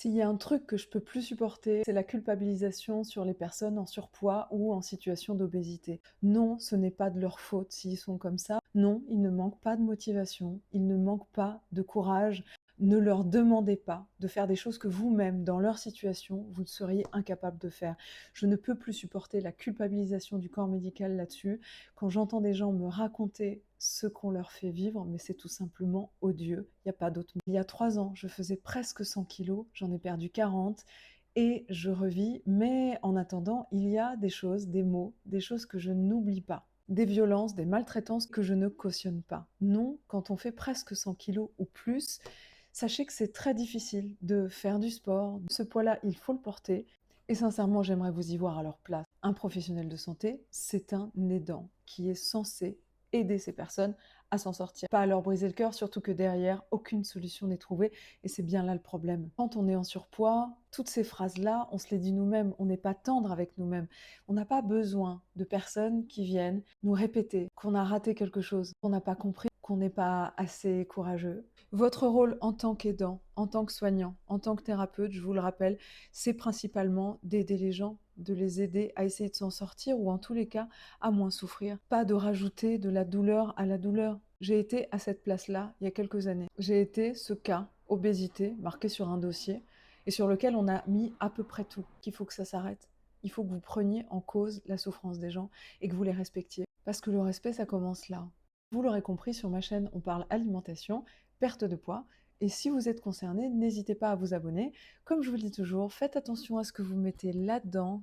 S'il y a un truc que je peux plus supporter, c'est la culpabilisation sur les personnes en surpoids ou en situation d'obésité. Non, ce n'est pas de leur faute s'ils sont comme ça. Non, ils ne manquent pas de motivation, ils ne manquent pas de courage. Ne leur demandez pas de faire des choses que vous-même, dans leur situation, vous seriez incapable de faire. Je ne peux plus supporter la culpabilisation du corps médical là-dessus. Quand j'entends des gens me raconter ce qu'on leur fait vivre, mais c'est tout simplement odieux. Il n'y a pas d'autre mot. Il y a 3 ans, je faisais presque 100 kilos, j'en ai perdu 40 et je revis. Mais en attendant, il y a des choses, des mots, des choses que je n'oublie pas. Des violences, des maltraitances que je ne cautionne pas. Non, quand on fait presque 100 kilos ou plus, sachez que c'est très difficile de faire du sport. Ce poids-là, il faut le porter. Et sincèrement, j'aimerais vous y voir à leur place. Un professionnel de santé, c'est un aidant qui est censé aider ces personnes à s'en sortir. Pas à leur briser le cœur, surtout que derrière, aucune solution n'est trouvée. Et c'est bien là le problème. Quand on est en surpoids, toutes ces phrases-là, on se les dit nous-mêmes. On n'est pas tendre avec nous-mêmes. On n'a pas besoin de personnes qui viennent nous répéter qu'on a raté quelque chose, qu'on n'a pas compris, qu'on n'est pas assez courageux. Votre rôle en tant qu'aidant, en tant que soignant, en tant que thérapeute, je vous le rappelle, c'est principalement d'aider les gens, de les aider à essayer de s'en sortir ou en tous les cas à moins souffrir. Pas de rajouter de la douleur à la douleur. J'ai été à cette place-là il y a quelques années. J'ai été ce cas, obésité, marqué sur un dossier et sur lequel on a mis à peu près tout, qu'il faut que ça s'arrête. Il faut que vous preniez en cause la souffrance des gens et que vous les respectiez. Parce que le respect, ça commence là. Vous l'aurez compris, sur ma chaîne, on parle alimentation, perte de poids, et si vous êtes concerné, n'hésitez pas à vous abonner. Comme je vous le dis toujours, faites attention à ce que vous mettez là-dedans,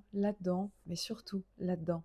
mais surtout là-dedans.